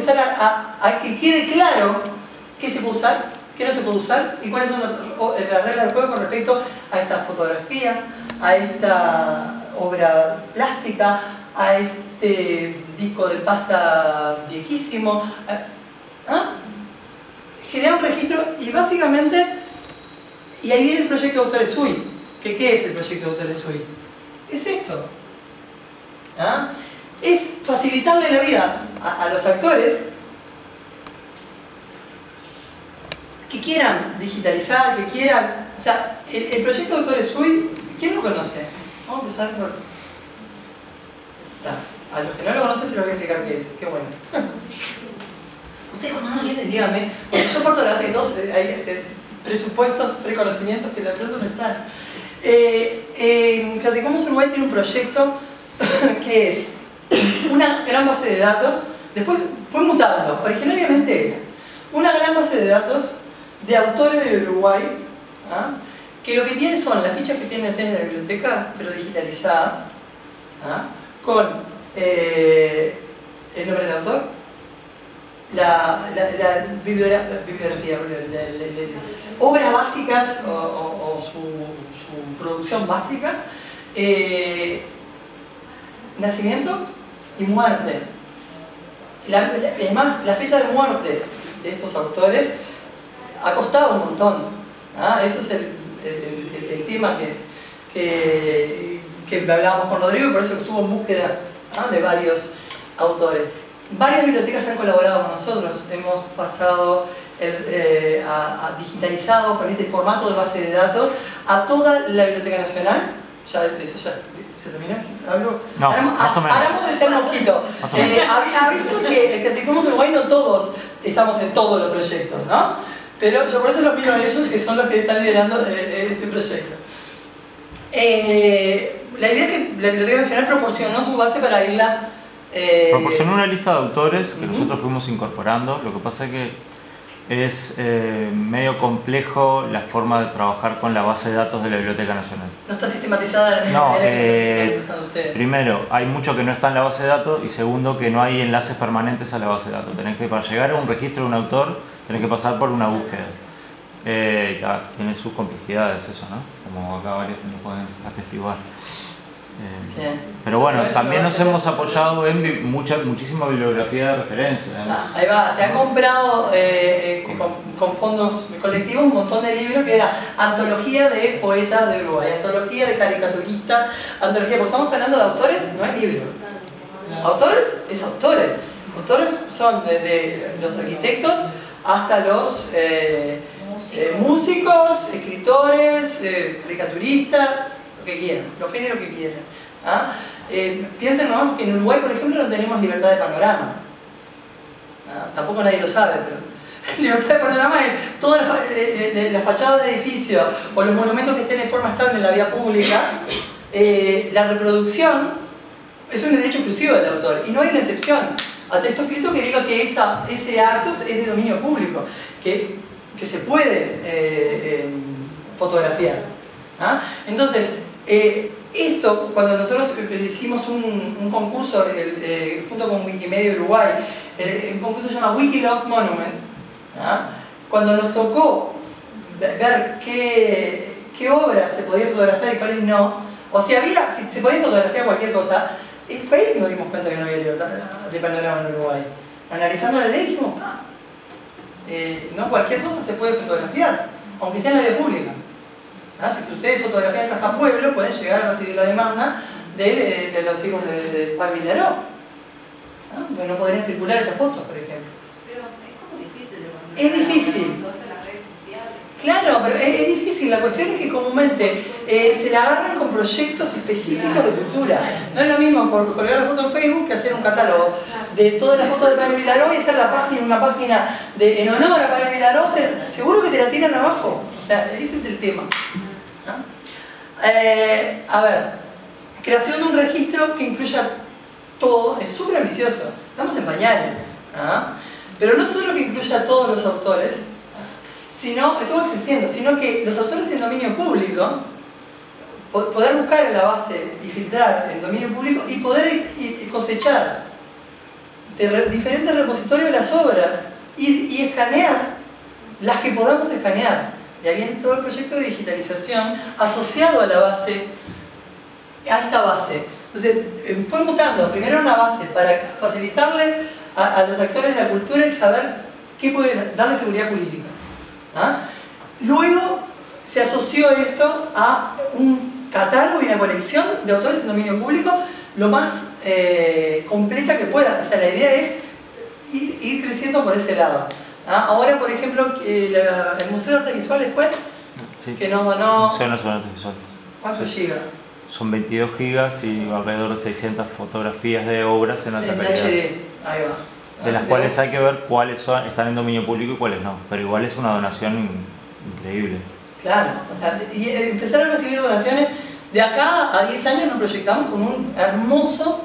empezar a que quede claro qué se puede usar, qué no se puede usar y cuáles son las reglas del juego con respecto a esta fotografía, a esta obra plástica, a este disco de pasta viejísimo. Generar un registro y básicamente, y ahí viene el proyecto de Autores UI. ¿Qué es el proyecto de Autores UI? Es esto. Es facilitarle la vida a los actores que quieran digitalizar, que quieran... O sea, el proyecto de Autores UI, ¿quién lo conoce? Vamos a empezar por... A los que no lo conocen se los voy a explicar qué es. Qué bueno. Ustedes cuando no entienden, díganme. Porque yo parto de la base de todos, hay presupuestos, preconocimientos que de pronto no están. Creative Commons Uruguay tiene un proyecto que es una gran base de datos, después fue mutando, originariamente era una gran base de datos de autores de Uruguay, que lo que tiene son las fichas que tienen ustedes en la biblioteca, pero digitalizadas, con el nombre del autor, la bibliografía, obras básicas o su producción básica, nacimiento y muerte. Es más, la fecha de muerte de estos autores ha costado un montón. Eso es el tema que hablábamos con Rodrigo y por eso estuvo en búsqueda de varios autores. Varias bibliotecas han colaborado con nosotros, hemos pasado digitalizado con este formato de base de datos a toda la Biblioteca Nacional. Eso ya se terminó. ¿Hablo? No, Paramos de ser mosquito. Aviso que Creative Commons Uruguay no todos estamos en todos los proyectos, ¿no? Pero yo por eso los miro a ellos, que son los que están liderando este proyecto. La idea es que la Biblioteca Nacional proporcionó su base para irla... proporcionó una lista de autores que nosotros fuimos incorporando. Lo que pasa es que es medio complejo la forma de trabajar con la base de datos de la Biblioteca Nacional. No está sistematizada de la misma manera que están usando ustedes. Primero, hay mucho que no está en la base de datos y segundo, que no hay enlaces permanentes a la base de datos. Tenés que, para llegar a un registro de un autor, tenés que pasar por una búsqueda. Tiene sus complejidades eso, ¿no? Como acá varios nos pueden atestiguar. Pero bueno, también nos hemos apoyado en muchísima bibliografía de referencia. Ahí va, se ha comprado con fondos colectivos un montón de libros que era antología de poetas de Uruguay, antología de caricaturistas, antología, porque estamos hablando de autores, no es libro. Autores es autores. Autores son desde los arquitectos hasta los músicos, escritores, caricaturistas, lo que quieran, los géneros que quieran. Piensen nomás que en Uruguay, por ejemplo, no tenemos libertad de panorama. Tampoco nadie lo sabe, pero libertad de panorama es todas las fachadas de edificios o los monumentos que estén en forma estable en la vía pública. La reproducción es un derecho exclusivo del autor y no hay una excepción a texto escrito que diga que ese acto es de dominio público, que se puede fotografiar. Entonces, esto, cuando nosotros hicimos un concurso junto con Wikimedia Uruguay, el concurso se llama Wiki Loves Monuments, cuando nos tocó ver qué obras se podía fotografiar y cuáles no, o si se podía fotografiar cualquier cosa, fue ahí que nos dimos cuenta que no había libertad de panorama en Uruguay. Analizando la ley dijimos, no cualquier cosa se puede fotografiar, aunque esté en la vía pública. Si ustedes fotografían Casa Pueblo, pueden llegar a recibir la demanda de los hijos de Paz Vilaró. Porque no podrían circular esas fotos, por ejemplo. Pero es como difícil de controlar. Es difícil. Las redes sociales. Claro, pero es difícil. La cuestión es que comúnmente se la agarran con proyectos específicos de cultura. No es lo mismo por colgar la foto en Facebook que hacer un catálogo de todas las fotos de Paz Vilaró y hacer una página en honor a Paz Vilaró. Seguro que te la tiran abajo. O sea, ese es el tema. A ver, creación de un registro que incluya todo, es súper ambicioso, estamos en pañales, pero no solo que incluya a todos los autores, sino, esto va creciendo, sino que los autores en dominio público, poder buscar en la base y filtrar en dominio público y poder cosechar de diferentes repositorios obras y escanear las que podamos escanear. Y ahí viene todo el proyecto de digitalización asociado a la base, a esta base. Entonces, fue mutando. Primero una base para facilitarle a los actores de la cultura el saber qué puede darle seguridad jurídica. ¿Ah? Luego se asoció esto a un catálogo y una colección de autores en dominio público lo más completa que pueda. O sea, la idea es ir creciendo por ese lado. ¿Ah? Ahora, por ejemplo, el Museo de Artes Visuales fue Sí. que nos donó... Museo Nacional de Artes Visuales. ¿Cuántos gigas? Son 22 gigas y alrededor de 600 fotografías de obras en alta En calidad. HD, ahí va. De las cuales hay que ver cuáles están en dominio público y cuáles no. Pero igual es una donación increíble. Claro, o sea, y empezar a recibir donaciones. De acá a 10 años nos proyectamos con un hermoso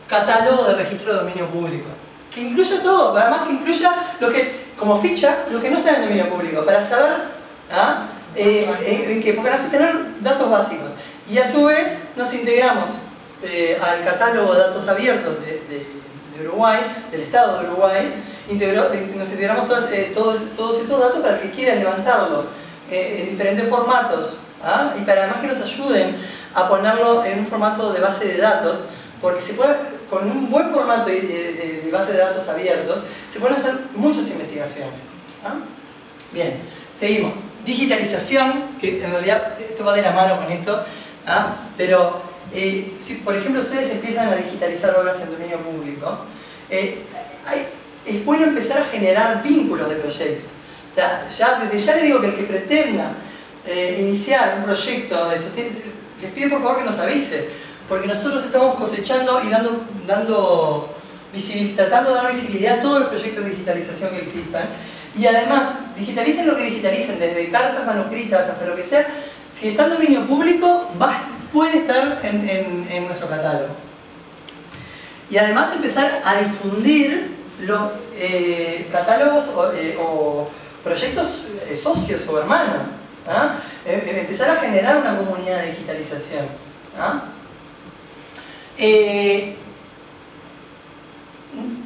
catálogo de registro de dominio público. Que incluya todo, además que incluya lo que, como ficha, lo que no está en dominio público, para saber porque necesitamos tener datos básicos. Y a su vez nos integramos al catálogo de datos abiertos de Uruguay, del Estado de Uruguay, nos integramos todos esos datos para que quieran levantarlo en diferentes formatos, y para además que nos ayuden a ponerlo en un formato de base de datos, porque se puede, con un buen formato de base de datos abiertos, se pueden hacer muchas investigaciones. Bien, seguimos. Digitalización, que en realidad esto va de la mano con esto, pero si por ejemplo ustedes empiezan a digitalizar obras en dominio público, es bueno empezar a generar vínculos de proyectos. O sea, desde ya les digo que el que pretenda iniciar un proyecto de sostenibilidad, les pido por favor que nos avise, porque nosotros estamos cosechando y tratando de dar visibilidad a todos los proyectos de digitalización que existan. Y además, digitalicen lo que digitalicen, desde cartas manuscritas hasta lo que sea, si está en dominio público, puede estar en nuestro catálogo. Y además empezar a difundir los catálogos o proyectos socios o hermanos. Empezar a generar una comunidad de digitalización.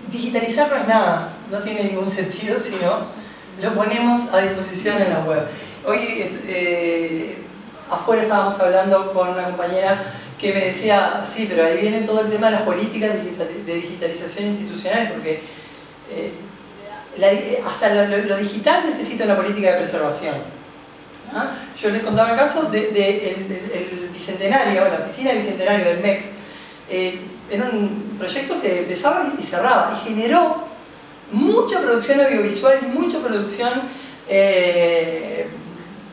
Digitalizar no es nada, no tiene ningún sentido, sino lo ponemos a disposición en la web. Hoy afuera estábamos hablando con una compañera que me decía, sí, pero ahí viene todo el tema de las políticas de digitalización institucional, porque hasta lo digital necesita una política de preservación. Yo les contaba el caso del Bicentenario, la oficina de Bicentenario del MEC. Era un proyecto que empezaba y cerraba y generó mucha producción audiovisual y mucha producción de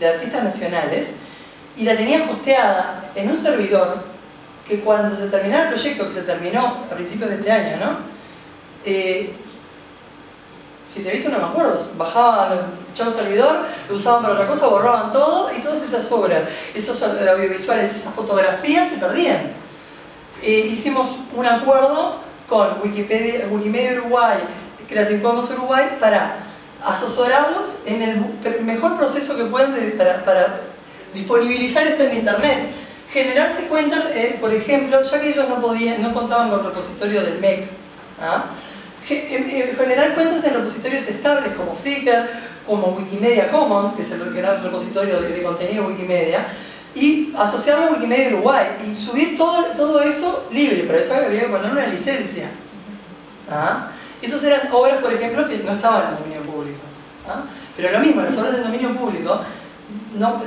artistas nacionales, y la tenía hosteada en un servidor que cuando se terminara el proyecto, que se terminó a principios de este año, ¿no? Si te viste no me acuerdo, bajaban, echaban un servidor, lo usaban para otra cosa, borraban todo, y todas esas obras, esos audiovisuales, esas fotografías se perdían. Hicimos un acuerdo con Wikimedia Uruguay, Creative Commons Uruguay, para asesorarlos en el mejor proceso que puedan para disponibilizar esto en internet. Generarse cuentas, por ejemplo, ya que ellos no contaban con repositorio del MEC, generar cuentas en repositorios estables como Flickr, como Wikimedia Commons, que es el gran repositorio de contenido Wikimedia, y asociarlo a Wikimedia Uruguay y subir todo eso libre, pero eso había que poner una licencia. Esas eran obras, por ejemplo, que no estaban en dominio público. Pero lo mismo, las obras del dominio público, no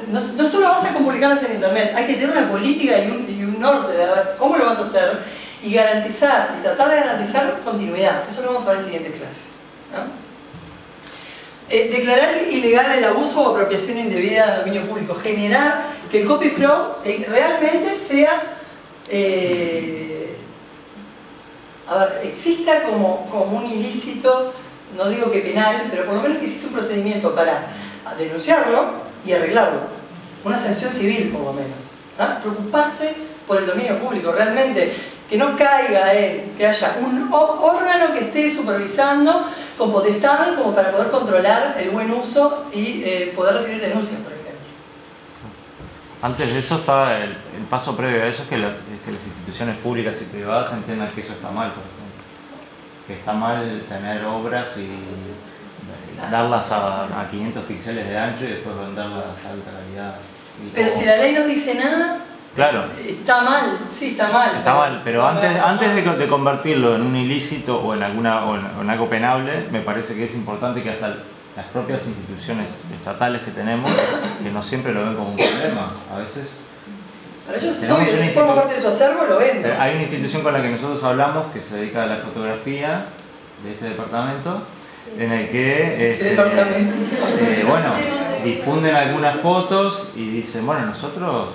solo basta con publicarlas en internet, hay que tener una política y un norte de ver cómo lo vas a hacer y garantizar, y tratar de garantizar continuidad. Eso lo vamos a ver en siguientes clases. Declarar ilegal el abuso o apropiación indebida de dominio público, generar que el copy fraud realmente sea, exista como un ilícito, no digo que penal, pero por lo menos que exista un procedimiento para denunciarlo y arreglarlo, una sanción civil por lo menos. Preocuparse por el dominio público, realmente que no caiga en que haya un órgano que esté supervisando con potestad como para poder controlar el buen uso y poder recibir denuncias, por ejemplo. Antes de eso está el paso previo a eso, es que las instituciones públicas y privadas entiendan que eso está mal, por ejemplo. que está mal tener obras y darlas a 500 píxeles de ancho y después venderlas a alta calidad. Pero si la ley no dice nada, claro, está mal, sí, está mal. está mal, pero antes de convertirlo en un ilícito o en algo penable, me parece que es importante que hasta las propias instituciones estatales que tenemos, que no siempre lo ven como un problema, a veces. Para ellos forma parte de su acervo, lo venden. Hay una institución con la que nosotros hablamos que se dedica a la fotografía de este departamento, en el que bueno, difunden algunas fotos y dicen, bueno, nosotros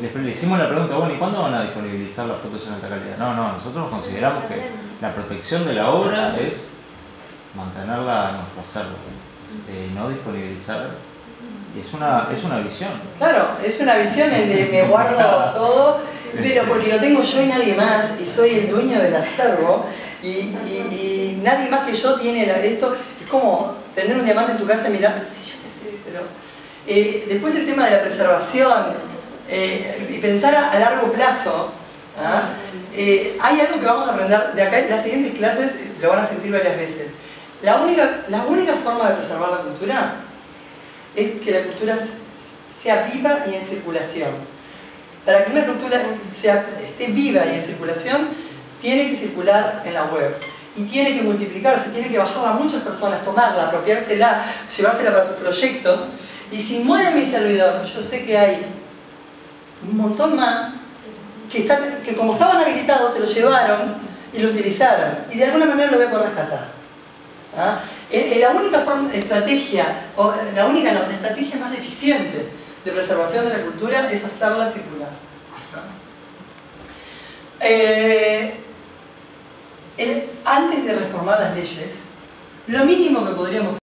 le hicimos la pregunta, bueno, ¿y cuándo van a disponibilizar las fotos en alta calidad? No, nosotros consideramos que la protección de la obra es mantenerla en nuestro acervo, no disponibilizar. Y es una visión. Claro, es una visión el de me guardo todo, pero porque lo tengo yo y nadie más, y soy el dueño del acervo, y nadie más que yo tiene esto. Es como tener un diamante en tu casa y mirar, sí, yo qué sé, pero... después el tema de la preservación, y pensar a largo plazo. Hay algo que vamos a aprender de acá, en las siguientes clases lo van a sentir varias veces. La única forma de preservar la cultura es que la cultura sea viva y en circulación. Para que una cultura esté viva y en circulación, tiene que circular en la web. Y tiene que multiplicarse, tiene que bajarla a muchas personas, tomarla, apropiársela, llevársela para sus proyectos. Y si muere mi servidor, yo sé que hay un montón más que como estaban habilitados se lo llevaron y lo utilizaron. Y de alguna manera lo voy a poder rescatar. La única estrategia más eficiente de preservación de la cultura es hacerla circular. Antes de reformar las leyes, lo mínimo que podríamos